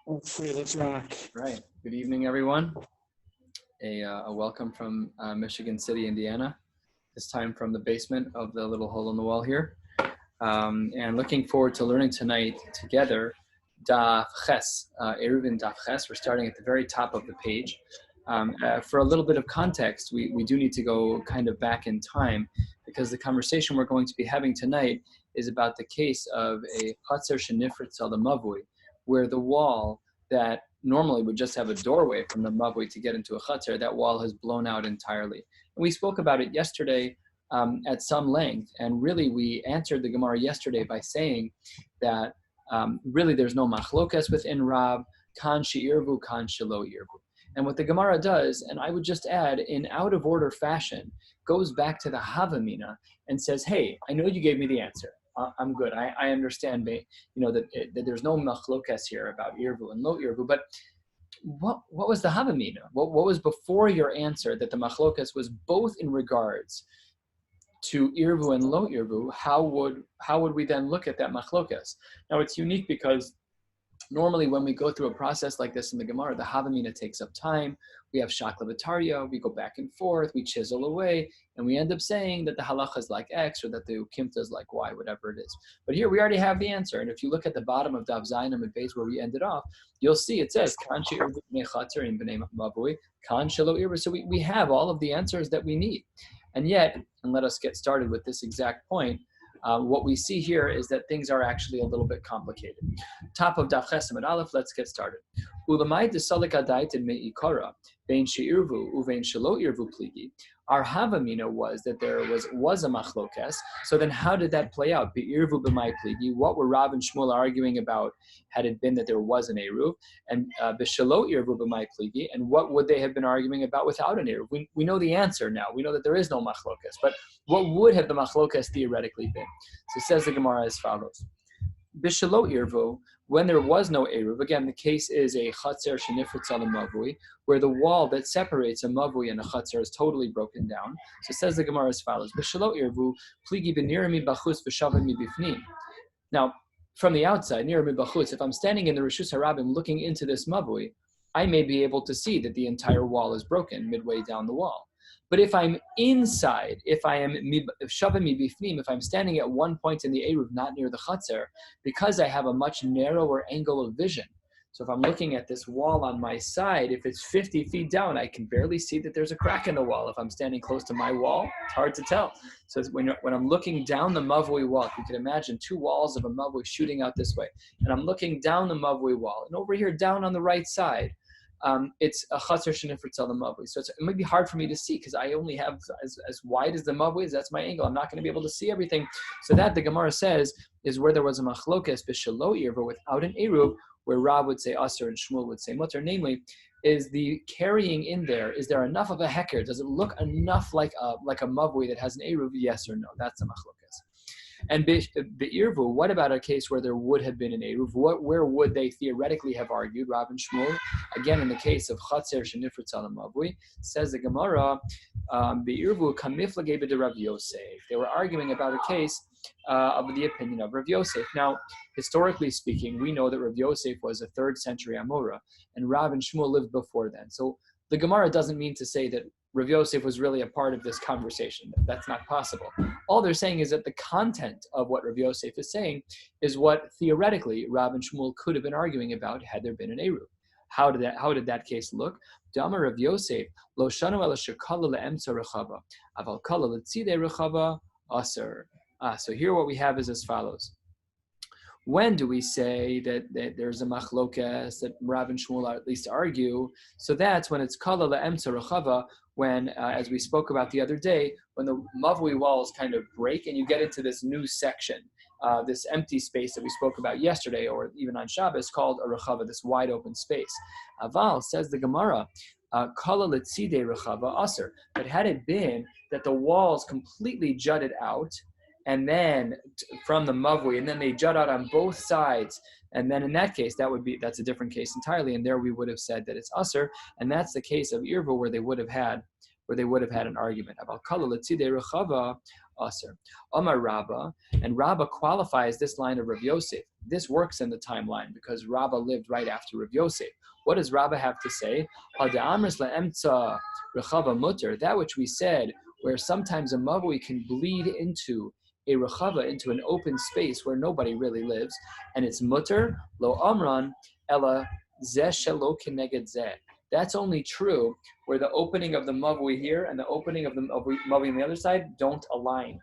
Let's rock. Right. Good evening, everyone. A welcome from Michigan City, Indiana. This time from the basement of the little hole in the wall here. And looking forward to learning tonight together Daf Ches, Eruvin Daf Ches. We're starting at the very top of the page. For a little bit of context, we do need to go kind of back in time because the conversation we're going to be having tonight is about the case of a Chatzer Shenifritz al Mavui, where the wall that normally would just have a doorway from the Mavui to get into a Chatzer, that wall has blown out entirely. And we spoke about it yesterday at some length, and really we answered the Gemara yesterday by saying that really there's no machlokas within Rab, kan she'irvu, kan shelo irvu. And what the Gemara does, and I would just add, in out-of-order fashion, goes back to the Havamina and says, hey, I know you gave me the answer. I'm good. I understand, that there's no machlokas here about irvu and lo irvu, but what was the Havamina? What was before your answer that the machlokas was both in regards to irvu and lo irvu? How would we then look at that machlokas? Now it's unique because normally when we go through a process like this in the Gemara, the Havamina takes up time. We have Shaklavataria, we go back and forth, we chisel away, and we end up saying that the halacha is like X or that the ukimta is like Y, whatever it is. But here we already have the answer. And if you look at the bottom of Dav Zayin and Beis where we ended off, you'll see it says, Kan she'irvu b'nei chatzer in b'nei mavui, kan shelo irvu. So we have all of the answers that we need. And yet, and let us get started with this exact point, what we see here is that things are actually a little bit complicated. Top of Daf Ches Amud Aleph, let's get started. Ulamai desalik adaitin me'ikara, vein she'irvu uvein shelo irvu pligi. Our Havamina was that there was a machlokes. So then how did that play out? Be'irvu b'mai pligi. What were Rav and Shmuel arguing about had it been that there was an eruv? And b'shelo irvu b'mai pligi. And what would they have been arguing about without an eruv? We know the answer now. We know that there is no machlokes. But what would have the machlokes theoretically been? So it says the Gemara as follows. B'shelo irvu, when there was no eruv, again, the case is a chatzer shenifritz al mavui, where the wall that separates a mavui and a chatzer is totally broken down. So it says the Gemara as follows: B'shelo irvu, pligi b'nirami bachutz v'shavim bifnim. Now, from the outside, nirami bachutz, if I'm standing in the Rishus HaRabim looking into this mavui, I may be able to see that the entire wall is broken midway down the wall. But if I'm inside, if I am shavim bifnim, if I'm standing at one point in the eruv, not near the chatzer, because I have a much narrower angle of vision. So if I'm looking at this wall on my side, if it's 50 feet down, I can barely see that there's a crack in the wall. If I'm standing close to my wall, it's hard to tell. So when I'm looking down the mavui wall, if you can imagine two walls of a mavui shooting out this way, and I'm looking down the mavui wall, and over here down on the right side, it's a chatzer shenifritz al mavui. So it might be hard for me to see because I only have as wide as the mavui is. That's my angle. I'm not going to be able to see everything. So that, the Gemara says, is where there was a machlokes b'shelo irvu, without an eruv, where Rab would say aser and Shmuel would say mutter. Namely, is the carrying in there, is there enough of a heker? Does it look enough like a mavui that has an eruv? Yes or no? That's a machlokes. And be'irvu, what about a case where there would have been an eruv? Where would they theoretically have argued? Rav and Shmuel, again in the case of chatzer shenifritz al mavui, says the Gemara, be'irvu kamiflagei b'de Rav Yosef. They were arguing about a case of the opinion of Rav Yosef. Now, historically speaking, we know that Rav Yosef was a 3rd century Amora, and Rav and Shmuel lived before then. So the Gemara doesn't mean to say that Rav Yosef was really a part of this conversation. That's not possible. All they're saying is that the content of what Rav Yosef is saying is what theoretically Rav and Shmuel could have been arguing about had there been an eruv. How did that case look? Dama Rav Yosef lo shanu ela shekala le'emtza rechava aval kala letzidei rechava aser. So here what we have is as follows. When do we say that there's a machlokas that Rav and Shmuel at least argue? So that's when it's kala le'emtza rechava, when, as we spoke about the other day, when the mavui walls kind of break and you get into this new section, this empty space that we spoke about yesterday, or even on Shabbos, called a rechava, this wide open space. Aval, says the Gemara, kala letzidei rechava aser. But had it been that the walls completely jutted out, and then from the mavui, and then they jut out on both sides, and then in that case, that's a different case entirely, and there we would have said that it's aser, and that's the case of irvu where they would have had an argument about kala letzidei rechava aser. Amar Rabba, and Rabba qualifies this line of Rav Yosef. This works in the timeline because Rabba lived right after Rav Yosef. What does Rabba have to say? That which we said, where sometimes a mavui can bleed into a rechava, into an open space where nobody really lives, and it's mutter, lo amran, ella zeh shelo keneged zeh. That's only true where the opening of the mavui here and the opening of the mavui on the other side don't align.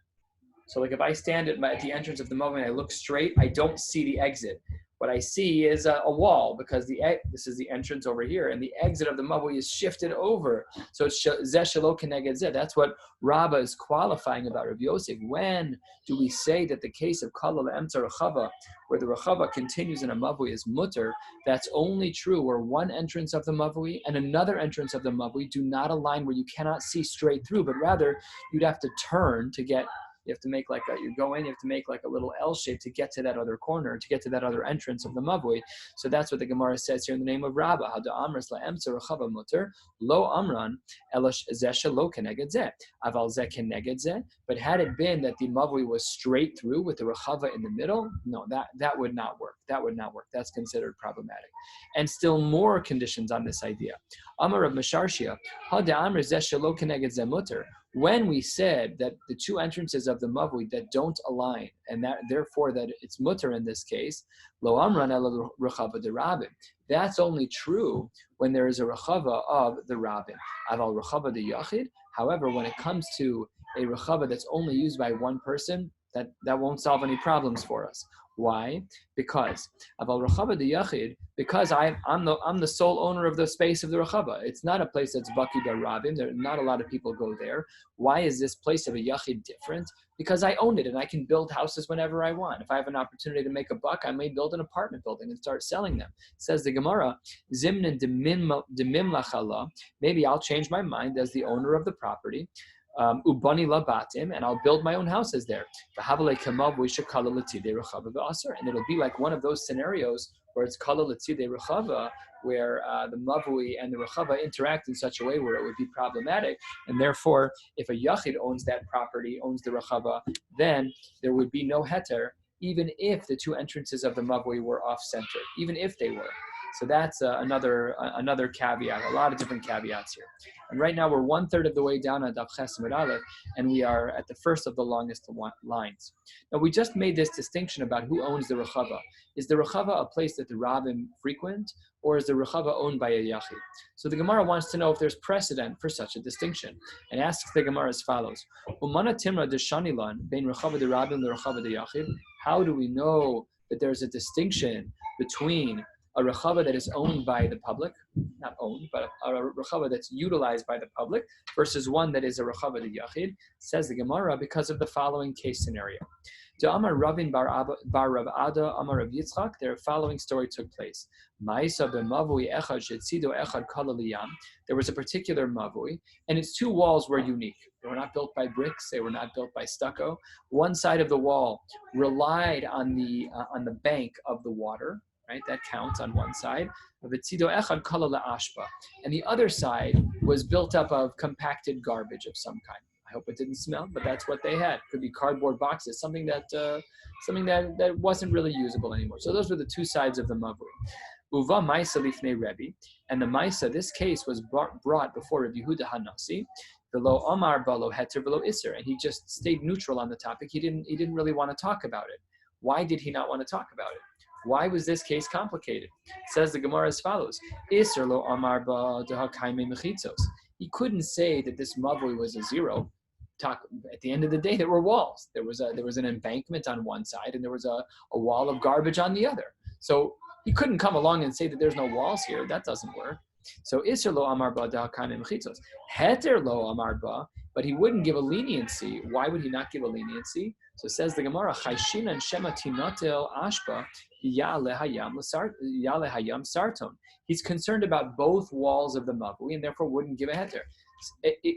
So like if I stand at the entrance of the mavui and I look straight, I don't see the exit. What I see is a wall because this is the entrance over here, and the exit of the mavui is shifted over. So it's zeh shelo keneged zeh. That's what Rabba is qualifying about Rav Yosef. When do we say that the case of kala le'emtza rechava, where the rechava continues in a mavui, is mutter? That's only true where one entrance of the mavui and another entrance of the mavui do not align, where you cannot see straight through, but rather you'd have to turn to get. You have to make you go in, you have to make like a little L shape to get to that other corner, to get to that other entrance of the mavui. So that's what the Gemara says here in the name of Rabba. Hada amras la'emtza rechava mutter lo amran elash zeh shelo keneged zeh aval zeh keneged zeh. But had it been that the mavui was straight through with the rechava in the middle, no, that would not work. That would not work. That's considered problematic. And still more conditions on this idea. Amar Rav Mesharshia, hada amras zeh shelo keneged zeh mutter. When we said that the two entrances of the mavui that don't align, and that therefore that it's mutter in this case, lo amran ela rechava de Rabin. That's only true when there is a rechava of the Rabin. Aval rechava de yachid. However, when it comes to a rechava that's only used by one person, that won't solve any problems for us. Why? Because aval rechava de yachid. Because I'm the sole owner of the space of the rechava. It's not a place that's baki da rabim. There not a lot of people go there. Why is this place of a yachid different? Because I own it and I can build houses whenever I want. If I have an opportunity to make a buck, I may build an apartment building and start selling them. Says the Gemara, Zimnin demim lachala. Maybe I'll change my mind as the owner of the property. Ubani labatim, and I'll build my own houses there. And it'll be like one of those scenarios where it's kala letzidei rechava, where the mavui and the rechava interact in such a way where it would be problematic, and therefore, if a yachid owns that property, owns the rechava, then there would be no heter, even if the two entrances of the mavui were off-center, even if they were. So that's another caveat, a lot of different caveats here. And right now we're 1/3 of the way down on Daf Ches Amud Aleph, and we are at the first of the longest lines. Now we just made this distinction about who owns the rechava. Is the rechava a place that the rabbim frequent, or is the rechava owned by a yachid? So the Gemara wants to know if there's precedent for such a distinction, and asks the Gemara as follows: Umana timra deshanilan bein rechava de rabbim le rechava de yachid. How do we know that there's a distinction between a rechava that is owned by the public, not owned, but a rechava that's utilized by the public, versus one that is a rechava de yachid? Says the Gemara, because of the following case scenario. To Amar Ravin bar Rav Ada, Amar Rav Yitzchak, their following story took place. Ma'isa b'mavui echad shetzido echad kala liyam. There was a particular mavui, and its two walls were unique. They were not built by bricks. They were not built by stucco. One side of the wall relied on the bank of the water. Right, that counts on one side. And the other side was built up of compacted garbage of some kind. I hope it didn't smell, but that's what they had. Could be cardboard boxes, something that wasn't really usable anymore. So those were the two sides of the mavui. Uva Maisa lifnei Rabbi, and the Maisa, this case was brought before Rabbi Yehuda Hanasi. Below Omar Balo Heter below Isser, and he just stayed neutral on the topic. He didn't really want to talk about it. Why did he not want to talk about it? Why was this case complicated? It says the Gemara as follows: Isser lo amar ba dehakaime mechitzos. He couldn't say that this mavui was a zero. At the end of the day, there were walls. There was an embankment on one side, and there was a wall of garbage on the other. So he couldn't come along and say that there's no walls here. That doesn't work. So Isser lo amar ba dehakaime mechitzos. Heter lo amar ba, but he wouldn't give a leniency. Why would he not give a leniency? So says the Gemara, Chayshin and Shema Tinotel Ashba Yale Hayam Sarton. He's concerned about both walls of the mavui and therefore wouldn't give a heter.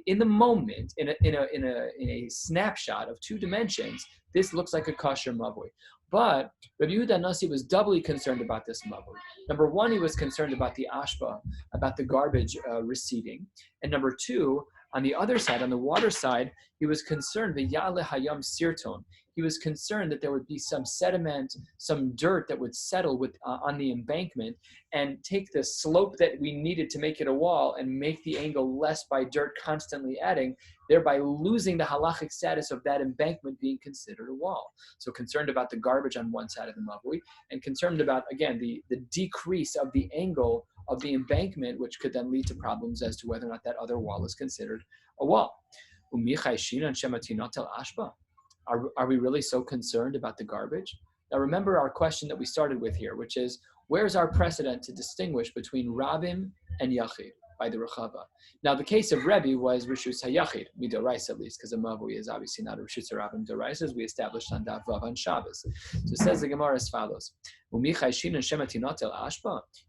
In the moment, in a snapshot of two dimensions, this looks like a kosher mavui. But Rabbi Yehuda Nasi was doubly concerned about this mavui. Number one, he was concerned about the ashba, about the garbage receding. And number two, On the other side, on the water side, he was concerned, v'ya'aleh hayam sirton. He was concerned that there would be some sediment, some dirt that would settle on the embankment and take the slope that we needed to make it a wall and make the angle less by dirt constantly adding, thereby losing the halachic status of that embankment being considered a wall. So concerned about the garbage on one side of the mavui, and concerned about, again, the decrease of the angle of the embankment, which could then lead to problems as to whether or not that other wall is considered a wall. Are we really so concerned about the garbage? Now remember our question that we started with here, which is, where's our precedent to distinguish between Rabbim and Yachid by the Rechava? Now the case of Rabbi was Rishus HaYachid, Midorais at least, because a Mavui is obviously not a Rishus HaRabbim Dorais, as we established on Daf Vav on Shabbos. So it says the Gemara as follows,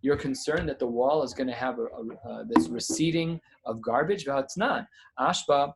you're concerned that the wall is going to have this receding of garbage? Ashba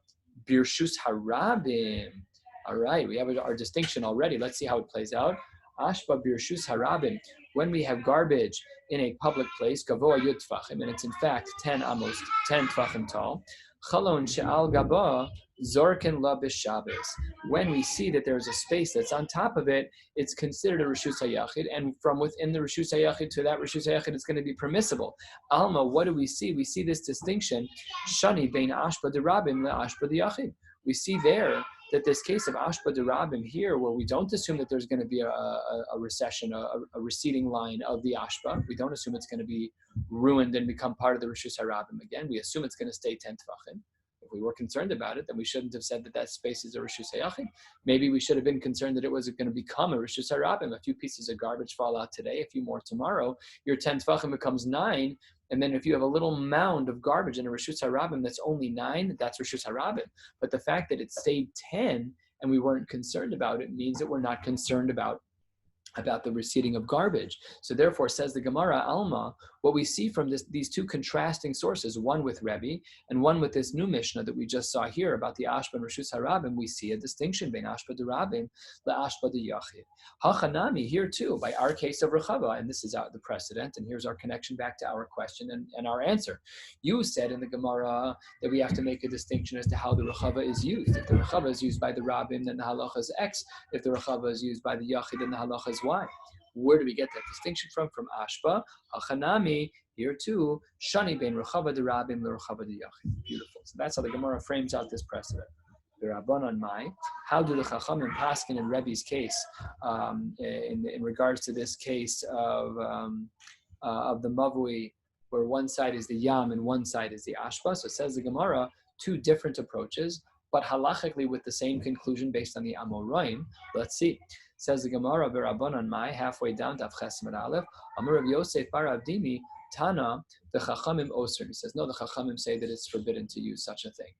Birshus HaRabbim. All right, we have our distinction already. Let's see how it plays out. Ashba birshus harabim. When we have garbage in a public place, gavoa yud tfachim, and it's in fact 10 tfachim tall. Chalon she'al gaba zorken la b'shabbos. When we see that there's a space that's on top of it, it's considered a reshus hayachid, and from within the reshus hayachid to that reshus hayachid, it's going to be permissible. Alma, what do we see? We see this distinction, shani bein ashba derabim le ashba deyachid. We see there that this case of Ashba de Rabim here, where we don't assume that there's going to be a recession, a receding line of the Ashba. We don't assume it's going to be ruined and become part of the Rishus HaRabim again. We assume it's going to stay 10 Tvachim. If we were concerned about it, then we shouldn't have said that that space is a Rishus HaYachid. Maybe we should have been concerned that it was going to become a Rishus HaRabim. A few pieces of garbage fall out today, a few more tomorrow. Your 10 Tvachim becomes 9. And then if you have a little mound of garbage in a Rishus HaRabim that's only 9, that's Rishus HaRabim. But the fact that it stayed 10 and we weren't concerned about it means that we're not concerned about the receding of garbage. So therefore, says the Gemara, Alma, what we see from these two contrasting sources, one with Rabbi and one with this new Mishnah that we just saw here about the Ashba and Rishus HaRabim, we see a distinction between Ashba de Rabim le Ashba de Yachid. Hachanami, here too, by our case of Rechava, and this is the precedent, and here's our connection back to our question and our answer. You said in the Gemara that we have to make a distinction as to how the Rechava is used. If the Rechava is used by the Rabim, then the halacha is X. If the Rechava is used by the Yachid, then the halacha is Y. Where do we get that distinction from? From Ashba, Hachanami, here too, Shani bein Rechava de Rabim le Rechava de Yachid. Beautiful. So that's how the Gemara frames out this precedent. How do the Chachamim paskin in Rebbe's case in regards to this case of the Mavui, where one side is the Yam and one side is the Ashba? So it says the Gemara, two different approaches, but halachically with the same conclusion based on the Amoraim. Let's see. Says the Gemara, B'Rabbanan Mai, halfway down, Daf Ches Amud Aleph, Amar Rav Yosef bar Avdimi, Tana, the Chachamim Osir. He says, no, the Chachamim say that it's forbidden to use such a thing.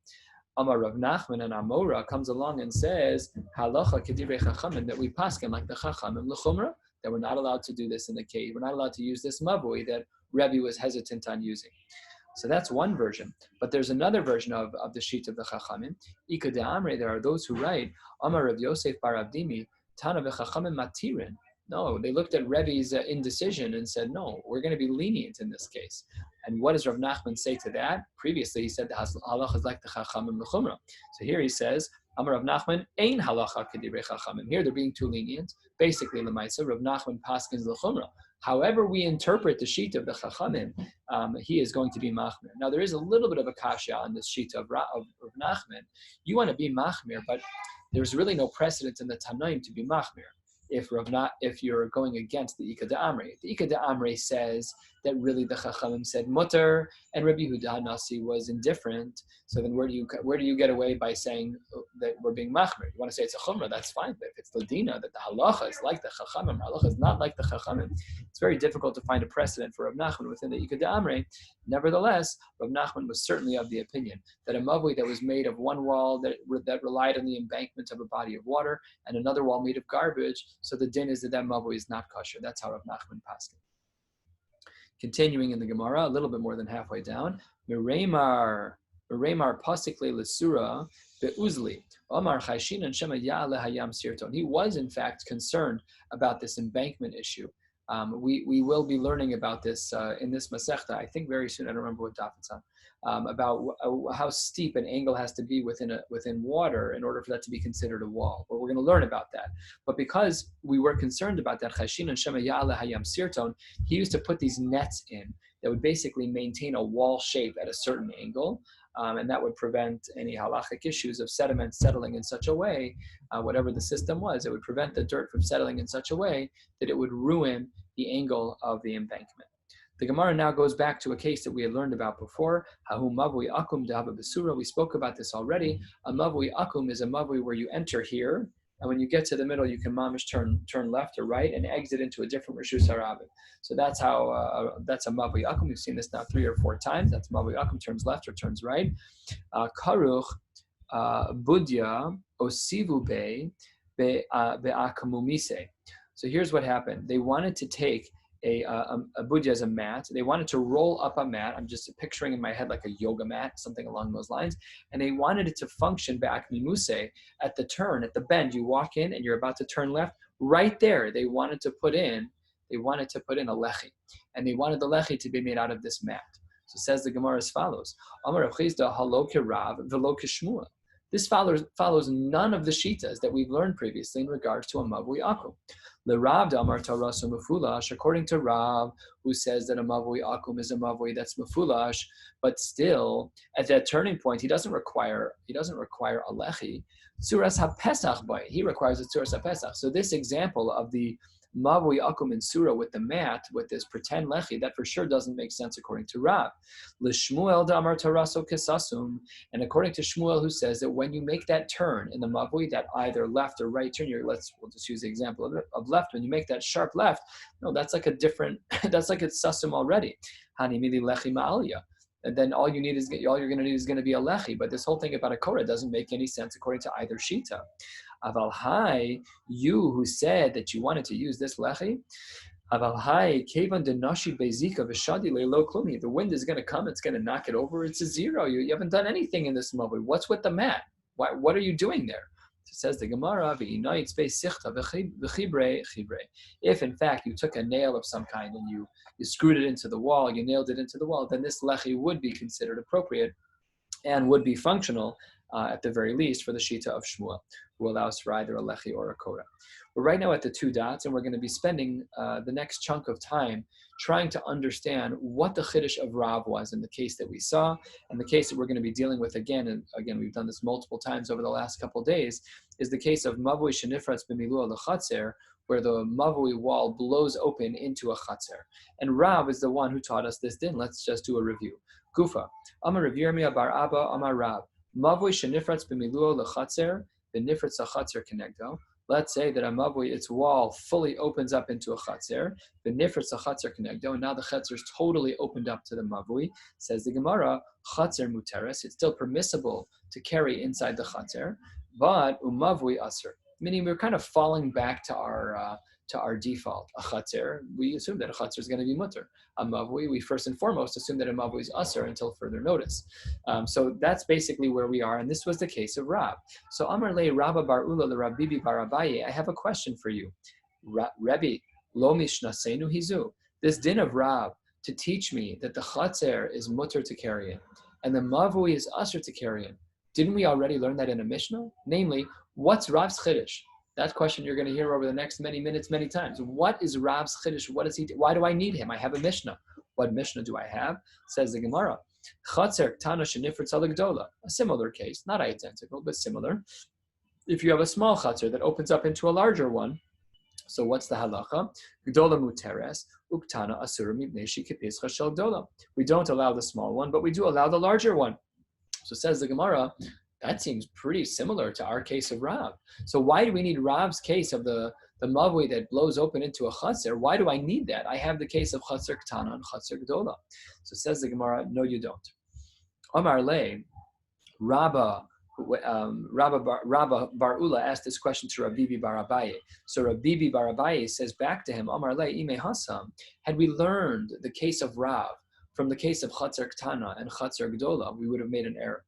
Amar Rav Nachman and Amora comes along and says, Halacha Kedivrei Chachamim, that we paskin like the Chachamim L'chumra, that we're not allowed to do this in the cave. We're not allowed to use this mavui that Rebbe was hesitant on using. So that's one version. But there's another version of the sheet of the Chachamim. Ika de Amre, there are those who write, Amar Rav Yosef bar Avdimi, Tana v'chachamim matirin. No, they looked at Rebbe's indecision and said, no, we're going to be lenient in this case. And what does Rav Nachman say to that? Previously, he said the halacha is like the chachamim l'chumra. So here he says, Amar Rav Nachman, ein halacha k'divrei chachamim. Here they're being too lenient. Basically, l'maisa, Rav Nachman paskins l'chumra. However we interpret the sheet of the chachamim, he is going to be machmir. Now there is a little bit of a kasha on this sheet of Rav Nachman. You want to be machmir, but there's really no precedent in the Tanaim to be machmir. If you're going against the Ika de Amre. The Ika de Amre says that really the Chachamim said mutter and Rabbi Yehuda Nasi was indifferent. So then where do you get away by saying that we're being machmir? You want to say it's a chumrah, that's fine. But if it's ladina, that the halacha is like the Chachamim, halacha is not like the Chachamim, it's very difficult to find a precedent for Rav Nachman within the Ika de Amre. Nevertheless, Rav Nachman was certainly of the opinion that a mavui that was made of one wall that relied on the embankment of a body of water and another wall made of garbage, so the din is that mavui is not kosher. That's how Rav Nachman paskin. Continuing in the Gemara, a little bit more than halfway down, Mereimar pasikle lesura beuzli Omar chayshin and shema ya'ale hayam sirton. He was in fact concerned about this embankment issue. We will be learning about this in this Masechta, I think very soon. I don't remember what daf it's on. About how steep an angle has to be within water in order for that to be considered a wall. But we're going to learn about that. But because we were concerned about that, Chashin and Shema Ya'ale Hayam Sirton, he used to put these nets in that would basically maintain a wall shape at a certain angle, and that would prevent any halachic issues of sediment settling in such a way, whatever the system was, it would prevent the dirt from settling in such a way that it would ruin the angle of the embankment. The Gemara now goes back to a case that we had learned about before. Hahu mavui akum dehava besura. We spoke about this already. A mavui akum is a mavui where you enter here, and when you get to the middle, you can mamish turn left or right and exit into a different reshus harabim. So that's how that's a mavui akum. We've seen this now 3 or 4 times. That's mavui akum, turns left or turns right. Karuch budya osivu be'akamumise. So here's what happened. They wanted to take a budya as a mat. They wanted to roll up a mat. I'm just picturing in my head like a yoga mat, something along those lines. And they wanted it to function be'akmimuse at the turn, at the bend. You walk in and you're about to turn left. Right there, they wanted to put in a lechi. And they wanted the lechi to be made out of this mat. So says the Gemara as follows. Amar Rav Chizda halo kerav velo keshmuel. This follows none of the shitas that we've learned previously in regards to a mavui akum. L'Rav damar tarasu mefulash, according to Rav, who says that a mavui akum is a mavui that's mefulash, but still at that turning point he doesn't require a lechi. Tzuras hapesach by, he requires a tzuras hapesach. So this example of the mavui akum in surah with the mat, with this pretend lechi, that for sure doesn't make sense according to Rav. L'Shmuel damar taraso kesasum, and according to Shmuel, who says that when you make that turn in the mavui, that either left or right turn, we'll just use the example of left. When you make that sharp left, no, that's like a different, that's like it's sasum already. Hani mili lechi ma'aliyah. And then all you're going to need is going to be a lechi. But this whole thing about a korah doesn't make any sense according to either shita. Aval hai, you who said that you wanted to use this lechi, aval hai kevan denashi bezika v'shadi leilo klumi. The wind is going to come, it's going to knock it over. It's a zero. You haven't done anything in this mavui. What's with the mat? What are you doing there? It says the Gemara, if in fact you took a nail of some kind and you screwed it into the wall, you nailed it into the wall, then this lechi would be considered appropriate and would be functional at the very least for the shita of Shmuel, who allows for either a lechi or a korah. We're right now at the 2 dots, and we're going to be spending the next chunk of time trying to understand what the chiddush of Rav was in the case that we saw, and the case that we're going to be dealing with again, and again we've done this multiple times over the last couple of days, is the case of mavui shenifratz b'milua lechatzer, where the mavui wall blows open into a chatzer. And Rav is the one who taught us this din. Let's just do a review. Gufa, Amar Rav Yirmiyah bar Abba, Amar Rav, mavui shenifratz b'milua lechatzer, b'nifratz hachatzer kenegdo. Let's say that a mavui, its wall fully opens up into a chatzer, the nifratz a chatzer kenegdo, and now the chatzer is totally opened up to the mavui. Says the Gemara, chatzer muteres, it's still permissible to carry inside the chatzer, but umavui aser, meaning we're kind of falling back to our default. A chatzer, we assume that a chatzer is going to be mutter. A mavui, we first and foremost assume that a mavui is aser until further notice. So that's basically where we are, and this was the case of Rab. So Amar le Rabba bar Ula le Rabbi bar Abaye, I have a question for you. Rabbi, lo mishnasenu hizu. This din of Rab to teach me that the chatzer is mutter to carry in, and the mavui is aser to carry in. Didn't we already learn that in a Mishnah? Namely, what's Rav's chiddush? That question you're going to hear over the next many minutes, many times. What is Rav's chiddush? What does he do? Why do I need him? I have a Mishnah. What Mishnah do I have? Says the Gemara. Chatzer tana shenifritz alagdola. A similar case, not identical, but similar. If you have a small chatzer that opens up into a larger one, so what's the halacha? Gdola muteres, uktana asura mibnei shekipizcha shel gdola. We don't allow the small one, but we do allow the larger one. So says the Gemara, that seems pretty similar to our case of Rav. So why do we need Rav's case of the mavui that blows open into a chatzer? Why do I need that? I have the case of chatzer ktana and chatzer gdola. So says the Gemara, no, you don't. Amar le, Rabba bar Ula asked this question to Rabbi bar Abaye. So Rabbi bar Abaye says back to him, Amar le ime hasam. Had we learned the case of Rav from the case of Chatzer Ktana and Chatzer Gdola, we would have made an error.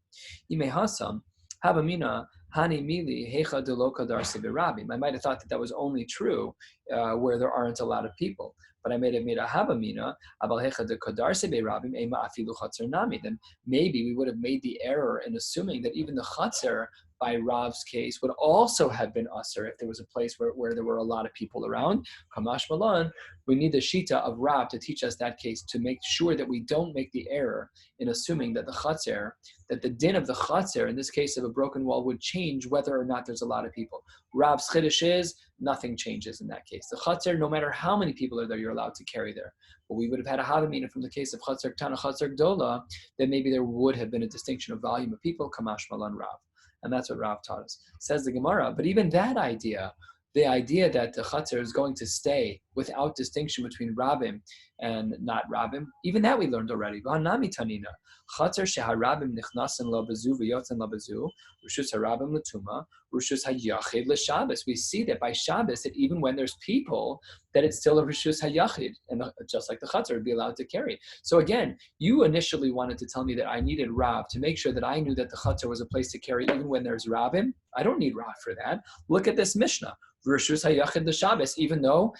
Ime Hasam, Havamina, Hani mili hecha de lo kadar rabim. I might have thought that that was only true where there aren't a lot of people. But I made a havamina abal hecha de kadar rabim ema afilu chatzer nami. Then maybe we would have made the error in assuming that even the chatzer by Rav's case would also have been usher if there was a place where there were a lot of people around. Kamash Malan, we need the shita of Rav to teach us that case to make sure that we don't make the error in assuming that that the din of the chatzer, in this case of a broken wall, would change whether or not there's a lot of people. Rav's chiddush is nothing changes in that case. The chatzer, no matter how many people are there, you're allowed to carry there. But we would have had a havamina from the case of chatzer tana, chatzer gdola, then maybe there would have been a distinction of volume of people, kamash malan Rav. And that's what Rav taught us. Says the Gemara, but even that idea, the idea that the chatzer is going to stay without distinction between Rabbim and not Rabbim, even that we learned already. V'hanami tanina, chatzer sheharabim nichnasin lo bezu v'yotzen lo bezu, rishus harabim l'tuma, rishus hayachid l'shabbos. We see that by Shabbos, that even when there's people, that it's still a rishus hayachid, and just like the chatzer would be allowed to carry. So again, you initially wanted to tell me that I needed Rav to make sure that I knew that the chatzer was a place to carry even when there's Rabbim. I don't need Rav for that. Look at this Mishnah. Rishus hayachid l'Shabbos, even though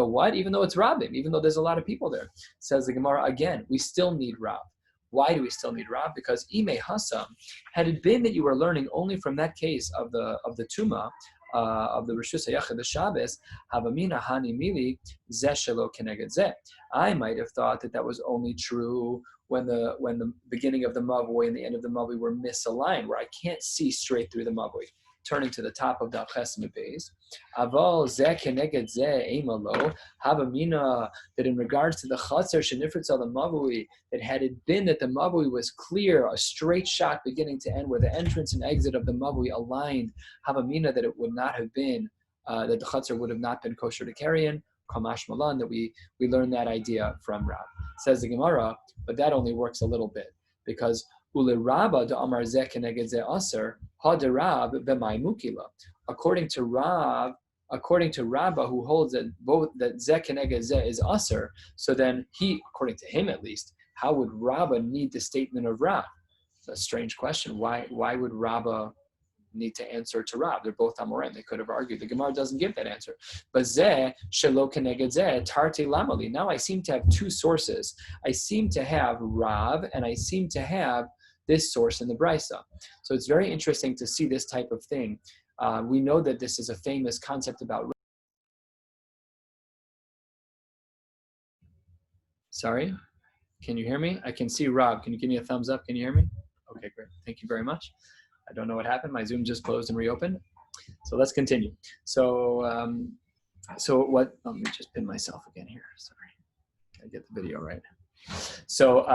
what? Even though it's Rabbim, even though there's a lot of people there. Says the Gemara again, we still need Rav. Why do we still need Rav? Because Ime Hasam, had it been that you were learning only from that case of the Tuma, of the Rishus hayachid l'Shabbos, Havamina Hani Mili Zeh Shelo Keneged Zeh. I might have thought that was only true when the beginning of the Mavoi and the end of the Mavoi were misaligned, where I can't see straight through the Mavoi. Turning to the top of the Chesed Beis, Aval Zeh Keneged Zeh Eimalo Havamina, that in regards to the Chatzer Shenifritz al the Mavui, that had it been that the Mavui was clear, a straight shot beginning to end, where the entrance and exit of the Mavui aligned, Havamina, that it would not have been that the Chatzer would have not been kosher to carry in. Kamash Malan, that we learned that idea from Rav. Says the Gemara, but that only works a little bit because Ule Rabba de Amar Zeh Keneged Zeh Aser Ha de Rab b'mai mukila. According to Rabba, who holds that both that Zeh Keneged Zeh is Aser, so then he, according to him at least, how would Rabba need the statement of Rab? It's a strange question. Why would Rabba need to answer to Rab? They're both Amorim. They could have argued. The Gemara doesn't give that answer. But Zeh Shelo Keneged Zeh Tarti Lamali. Now I seem to have two sources. I seem to have Rab, and I seem to have this source in the Brisa. So it's very interesting to see this type of thing. We know that this is a famous concept about. Sorry, can you hear me? I can see Rob. Can you give me a thumbs up? Can you hear me? Okay, great. Thank you very much. I don't know what happened. My Zoom just closed and reopened. So let's continue. So what? Let me just pin myself again here. Sorry, gotta get the video right. So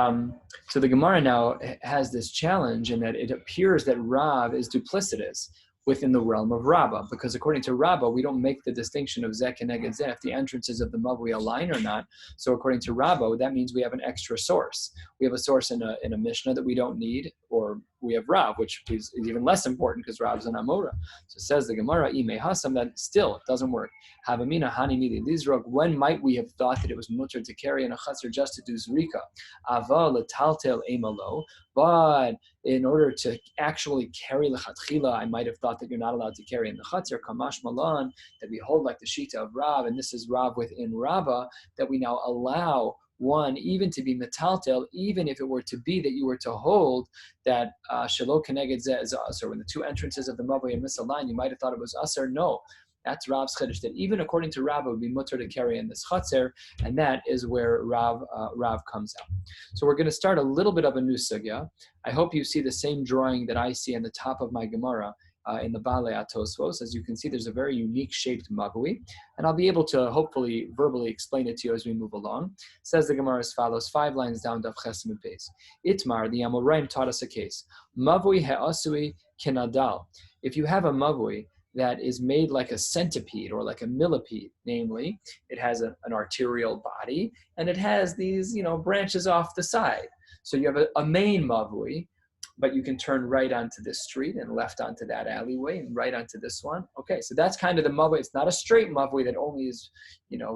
the Gemara now has this challenge in that it appears that Rav is duplicitous within the realm of Rabbah, because according to Rabbah, we don't make the distinction of Zeh Keneged Zeh if the entrances of the Mavui align or not. So according to Rabbah, that means we have an extra source. We have a source in a Mishnah that we don't need, or we have Rav, which is even less important because Rav is an Amora. So it says the Gemara, Ime Hasam, that still doesn't work. Havamina Hani Mili Lizrog, when might we have thought that it was mutter to carry in a chaser just to do Zrika? Ava Lataltel Emalo, but in order to actually carry lechatchila, I might have thought that you're not allowed to carry in the chatzar, kamash malan, that we hold like the shita of Rav, and this is Rav within Rabbah, that we now allow one even to be metaltel, even if it were to be that you were to hold that shelo keneged zeh is asur. When the two entrances of the mavoi and misaligned, you might have thought it was asur. No. That's Rav's chiddush, that even according to Rav, it would be mutter to carry in this chatzar, and that is where Rav comes out. So we're going to start a little bit of a new sugya. I hope you see the same drawing that I see on the top of my Gemara in the Baalei Atosvos. As you can see, there's a very unique shaped mavui, and I'll be able to hopefully verbally explain it to you as we move along. It says the Gemara as follows, 5 lines down, Daf Chesed Beis. Itmar, the Amoraim taught us a case. Mavui he'asui kenadal. If you have a mavui that is made like a centipede or like a millipede, namely, it has an arterial body and it has these, branches off the side. So you have a main mavui, but you can turn right onto this street and left onto that alleyway and right onto this one. Okay, so that's kind of the mavui. It's not a straight mavui that only is,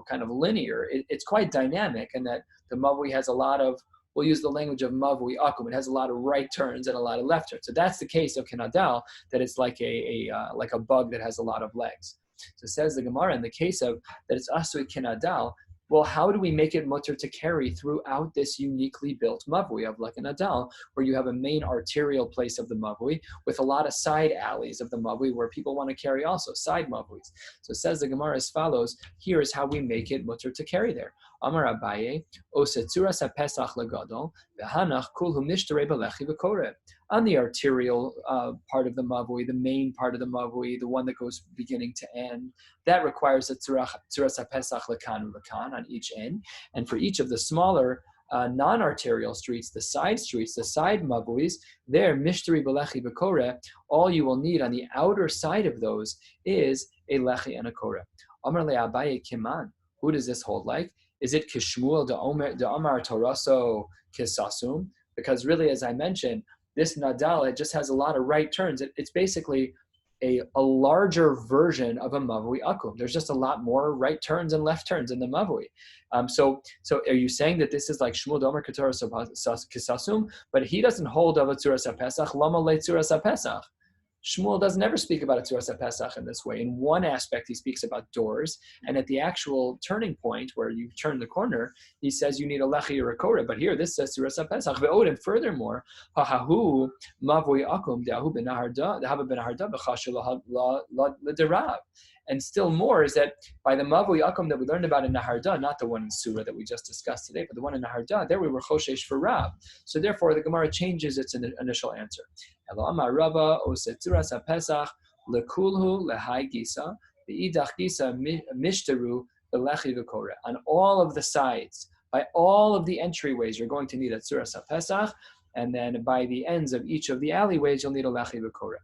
kind of linear. It's quite dynamic in that the mavui has a lot of we'll use the language of mavui akum. It has a lot of right turns and a lot of left turns. So that's the case of kinadal, that it's like a bug that has a lot of legs. So says the Gemara, in the case of that it's asui kinadal, well, how do we make it mutter to carry throughout this uniquely built mavui of like an adal, where you have a main arterial place of the mavui with a lot of side alleys of the mavui where people want to carry also, side mavuis. So it says the Gemara as follows, here is how we make it mutter to carry there. Amar Abaye, Osetzuras HaPesach Legadol, V'hanach Kulhu Mishtere Belechi V'Koreh. On the arterial part of the mavui, the main part of the mavui, the one that goes beginning to end, that requires a tzuras HaPesach Lekan Lekan on each end. And for each of the smaller non-arterial streets, the side mavuis, there, Mishteri Belechi V'Koreh, all you will need on the outer side of those is a lechi and a koreh. Amar Le Abaye Kiman. Who does this hold like? Is it Kishmuel de Amar Toraso Kisasum? Because really, as I mentioned, this nadal, it just has a lot of right turns. It's basically a larger version of a mavui akum. There's just a lot more right turns and left turns in the mavui. So are you saying that this is like Shmuel Domer Ketorah Kisasum, but he doesn't hold of a tzuras HaPesach, lama le tzuras HaPesach? Shmuel doesn't ever speak about a tzuras HaPesach in this way. In one aspect, he speaks about doors, and at the actual turning point where you turn the corner, he says you need a lechi or a koreh. But here, this says tzuras HaPesach. Ve'od, and furthermore, hahahu mavui akum de'ahu benaharda de'hava benaharda b'chashu l'derav. And still more is that by the mavui akum that we learned about in Naharda, not the one in Surah that we just discussed today, but the one in Naharda, there we were choshesh for Rab. So therefore, the Gemara changes its initial answer. Elo amar Rava osetzuras HaPesach lekulhu lehai gisa ve'idach gisa mishtaru belechi v'koreh. On all of the sides, by all of the entryways, you're going to need a tzuras HaPesach, and then by the ends of each of the alleyways, you'll need a lechi v'koreh.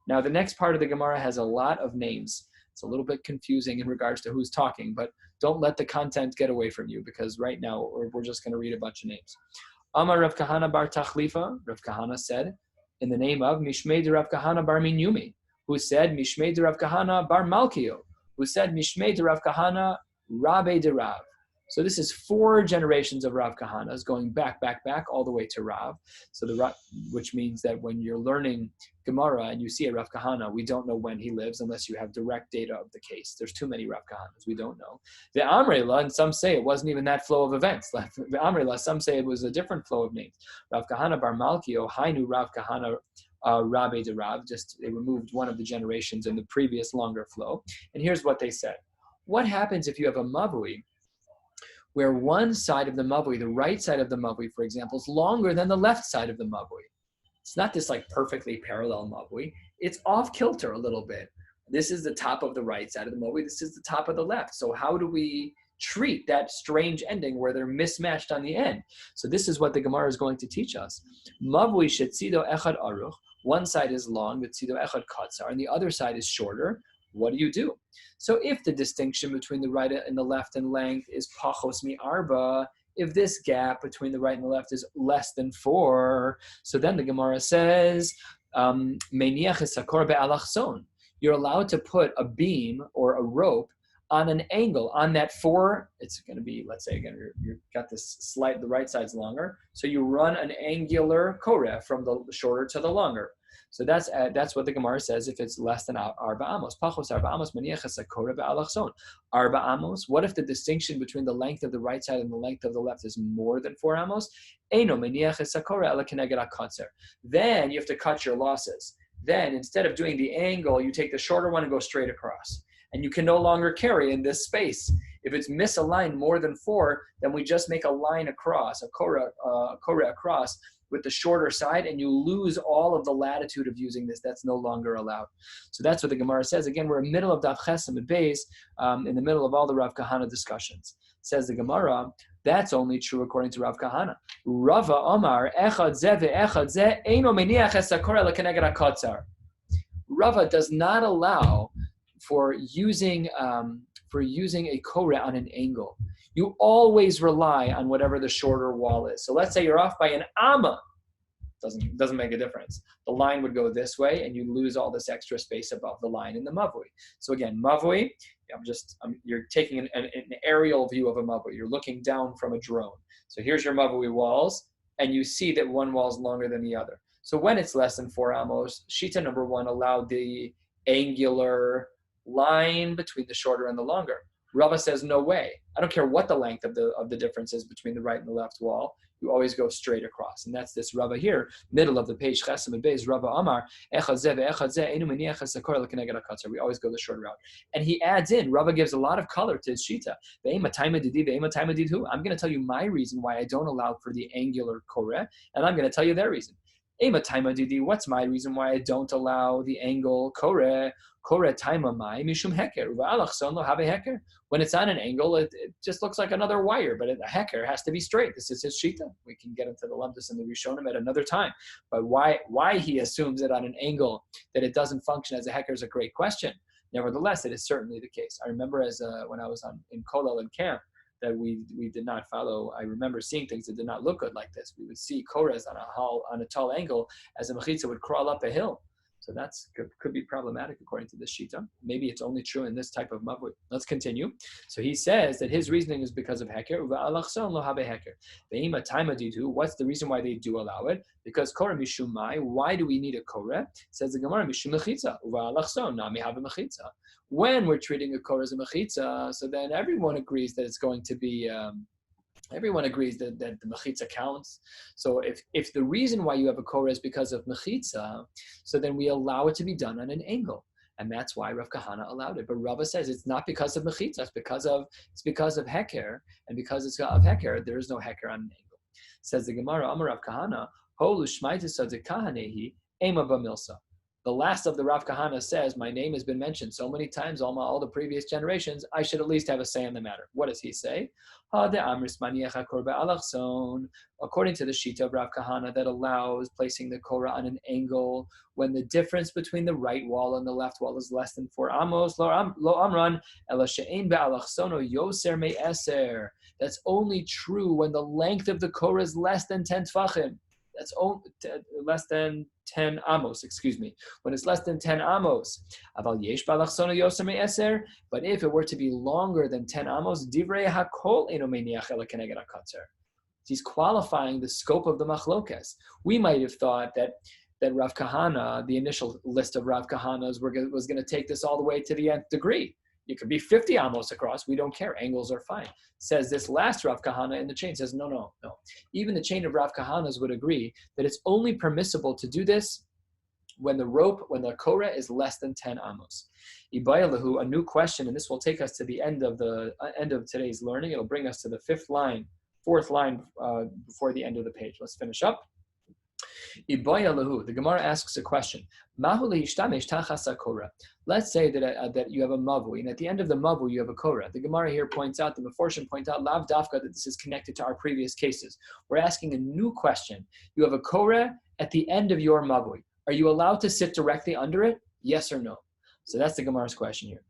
Now, the next part of the Gemara has a lot of names. It's a little bit confusing in regards to who's talking, but don't let the content get away from you, because right now we're just going to read a bunch of names. Amar Rav Kahana bar Tachlifa, Rav Kahana said, in the name of Mishmei de Rav Kahana bar Minyumi, who said Mishmei de Rav Kahana bar Malkio, who said Mishmei de Rav Kahana Rabbi de Rav. So this is 4 generations of Rav Kahanas going back all the way to Rav. So which means that when you're learning Gemara and you see a Rav Kahana, we don't know when he lives unless you have direct data of the case. There's too many Rav Kahanas, we don't know. The Amrela, and some say it wasn't even that flow of events. The Amrela, some say it was a different flow of names. Rav Kahana bar Malkio, Hainu Rav Kahana Rabbi de Rav, just they removed one of the generations in the previous longer flow. And here's what they said. What happens if you have a mavui where one side of the mavui, the right side of the mavui, for example, is longer than the left side of the mavui? It's not this like perfectly parallel mavui. It's off kilter a little bit. This is the top of the right side of the mavui. This is the top of the left. So how do we treat that strange ending where they're mismatched on the end? So this is what the Gemara is going to teach us. Mavui shetzido echad aruch. One side is long, but tzido echad katzar, and the other side is shorter. What do? So if the distinction between the right and the left in length is pachos mi arba, if this gap between the right and the left is less than 4, so then the Gemara says, meniach esakor be'alachson. You're allowed to put a beam or a rope on an angle on that 4. It's going to be, let's say again, you've got this the right side's longer, so you run an angular koreh from the shorter to the longer. So that's what the Gemara says if it's less than arba amos. Pachos arba amos maniachas akora be'alachson. Arba amos. What if the distinction between the length of the right side and the length of the left is more than 4 amos? Eino maniachas akora ela keneged akatzer. Then you have to cut your losses. Then instead of doing the angle, you take the shorter one and go straight across. And you can no longer carry in this space. If it's misaligned more than 4, then we just make a line across, a koreh across, with the shorter side, and you lose all of the latitude of using this. That's no longer allowed. So that's what the Gemara says. Again, we're in the middle of Daf Chesam and Beis, in the middle of all the Rav Kahana discussions. Says the Gemara, that's only true according to Rav Kahana. Rava Omar, echad zeh ve'echad zeh, eino meniach es hakoreh lekeneged hakatzar. Rava does not allow for using a koreh on an angle. You always rely on whatever the shorter wall is. So let's say you're off by an amma. Doesn't make a difference. The line would go this way, and you lose all this extra space above the line in the mavui. So again, mavui, you're taking an aerial view of a mavui. You're looking down from a drone. So here's your mavui walls. and you see that one wall is longer than the other. So when it's less than 4 amos, Shita number 1 allowed the angular line between the shorter and the longer. Rava says, no way. I don't care what the length of the difference is between the right and the left wall. You always go straight across. And that's this Rava here, middle of the page, Chesem and Beis, Rava Amar, we always go the short route. And he adds in, Rava gives a lot of color to his Shita. I'm going to tell you my reason why I don't allow for the angular koreh, and I'm going to tell you their reason. What's my reason why I don't allow the angle koreh? Koreh taima mai mishum heker. V'alachson lo have a heker. When it's on an angle, it just looks like another wire, but a heker has to be straight. This is his shita. We can get into the lumdus and the rishonim at another time. But why he assumes it on an angle that it doesn't function as a heker is a great question. Nevertheless, it is certainly the case. I remember when I was in Kolel in camp, that we did not follow. I remember seeing things that did not look good like this. We would see korehs on a tall angle as a mechitza would crawl up a hill. So that could be problematic according to this shita. Maybe it's only true in this type of mavui. Let's continue. So he says that his reasoning is because of heker. What's the reason why they do allow it? Because koreh mishum mai. Why do we need a koreh? Says the Gemara mishum mechitza. Nami have a mechitza. When we're treating a koreh as a mechitza, so then everyone agrees that it's going to be. Everyone agrees that the mechitza counts. So if the reason why you have a koreh is because of mechitza, so then we allow it to be done on an angle. And that's why Rav Kahana allowed it. But Rava says it's not because of mechitza, it's because of heker. And because it's of heker, there is no heker on an angle. Says the Gemara, Amar Rav Kahana, Holu shmaitis sadikahanehi, ema b'milsa. The last of the Rav Kahana says, my name has been mentioned so many times, all the previous generations, I should at least have a say in the matter. What does he say? According to the Shita of Rav Kahana, that allows placing the korah on an angle when the difference between the right wall and the left wall is less than 4 amos, lo amran, ela she'ein be'alachsono yoser me'eser. That's only true when the length of the korah is less than 10 tfachim. That's less than 10 amos, when it's less than 10 amos. But if it were to be longer than 10 amos, he's qualifying the scope of the machlokes. We might have thought that Rav Kahana, the initial list of Rav Kahanas, was going to take this all the way to the nth degree. It could be 50 amos across. We don't care. Angles are fine. Says this last Rav Kahana in the chain says, no. Even the chain of Rav Kahanas would agree that it's only permissible to do this when the koreh is less than 10 amos. Ibayalahu, a new question, and this will take us to the end of today's learning. It'll bring us to the fourth line before the end of the page. Let's finish up. The Gemara asks a question. Let's say that you have a mavui, and at the end of the mavui you have a koreh. The Gemara here points out, the Meforshim point out, lav dafka, that this is connected to our previous cases. We're asking a new question. You have a koreh at the end of your mavui. Are you allowed to sit directly under it? Yes or no? So that's the Gemara's question here.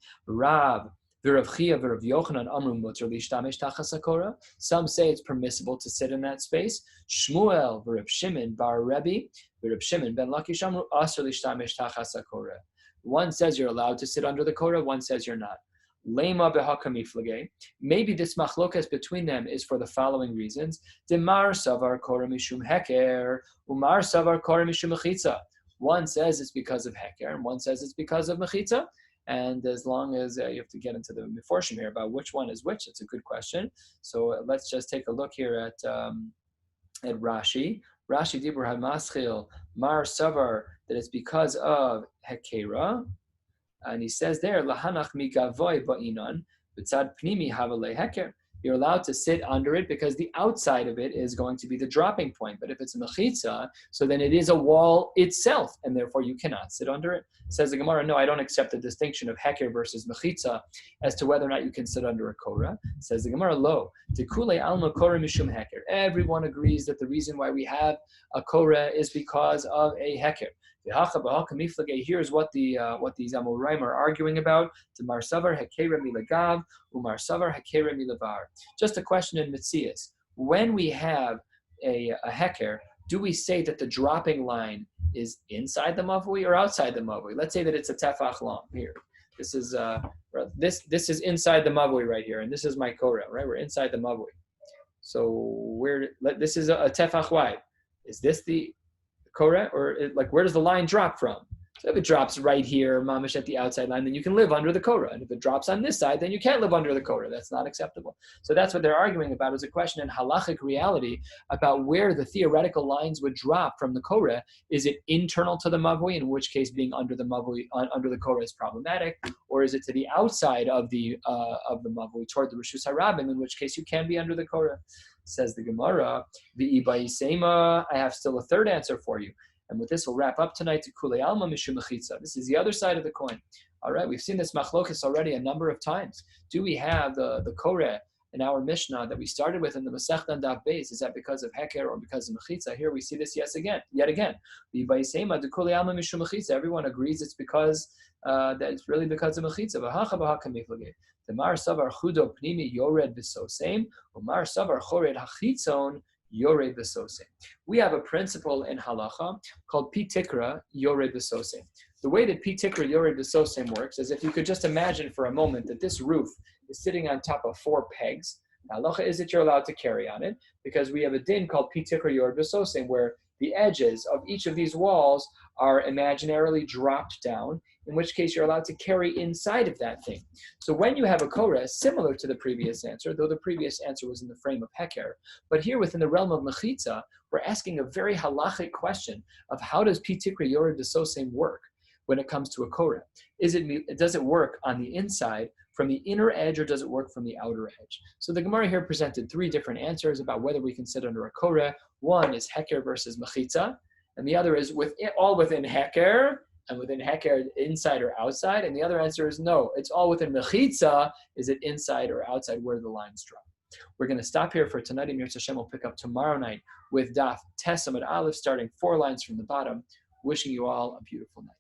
Some say it's permissible to sit in that space. Shmuel v'Rav Shimon bar Rabbi v'Rav Shimon ben Lakish amru asur l'shtamesh tachas hakorah. One says you're allowed to sit under the korah, one says you're not. Lema b'hakamiflage. Maybe this machlokas between them is for the following reasons. Demar savar korah mishum heker, umar savar korah mishum mechitza. One says it's because of heker, and one says it's because of mechitza. And as long as you have to get into the Meforshim here about which one is which, it's a good question. So let's just take a look here at Rashi. Rashi Dibur HaMaschil Mar Savar, that it's because of Hekera. And he says there, Lahanach Migavoy Ba'inan, B'tzad Pnimi Havale Heker. You're allowed to sit under it because the outside of it is going to be the dropping point. But if it's a mechitza, so then it is a wall itself, and therefore you cannot sit under it. Says the Gemara, no, I don't accept the distinction of heker versus mechitza as to whether or not you can sit under a korah. Says the Gemara, lo, tekule alma korah mishum heker. Everyone agrees that the reason why we have a korah is because of a heker. Here's what these Amoraim are arguing about. Just a question in Metzias. When we have a heker, do we say that the dropping line is inside the mavui or outside the mavui? Let's say that it's a tefach long. Here, this is inside the mavui right here, and this is my korah, right? We're inside the mavui. So this is a tefach wide. Is this the Koreh, or where does the line drop from? So if it drops right here, mamish at the outside line, then you can live under the Korah. And if it drops on this side, then you can't live under the Korah. That's not acceptable. So that's what they're arguing about, is a question in halachic reality about where the theoretical lines would drop from the Korah. Is it internal to the mavui, in which case being under the mavui, under the Korah is problematic, or is it to the outside of the mavui, toward the Rishus HaRabim, in which case you can be under the Korah? Says the Gemara, V'ibai Sema, I have still a third answer for you. And with this, we'll wrap up tonight to Kulei Alma Mishum Mechitza. This is the other side of the coin. All right, we've seen this machlokes already a number of times. Do we have the Koreh in our Mishnah that we started with in the Masechta and Daf Beis? Is that because of Heker or because of Mechitza? Here we see this yet again. V'ibai Sema to Kulei Alma Mishum Mechitza. Everyone agrees it's because that it's really because of Mechitza. V'hacha b'haka miflageh. Mar savar chudo pnimi yored v'sosem, umar savar chored hachitzon yored v'sosem. We have a principle in halacha called pi tikra yored v'sosem. The way that pi tikra yored v'sosem works is, if you could just imagine for a moment that this roof is sitting on top of 4 pegs. Halacha is that you're allowed to carry on it, because we have a din called pi tikra yored v'sosem, where the edges of each of these walls are imaginarily dropped down, in which case you're allowed to carry inside of that thing. So when you have a Koreh, similar to the previous answer, though the previous answer was in the frame of Heker, but here within the realm of Mechitza, we're asking a very halachic question of how does pi tikra yored v'sosem work when it comes to a Koreh? Does it work on the inside from the inner edge, or does it work from the outer edge? So the Gemara here presented 3 different answers about whether we can sit under a Koreh. One is Heker versus Mechitza, and the other is all within Heker, and within Heker, inside or outside. And the other answer is no, it's all within Mechitza. Is it inside or outside where the lines drop? We're going to stop here for tonight. And Yirtzeh Hashem will pick up tomorrow night with Daf Tes Amud Aleph, starting 4 lines from the bottom. Wishing you all a beautiful night.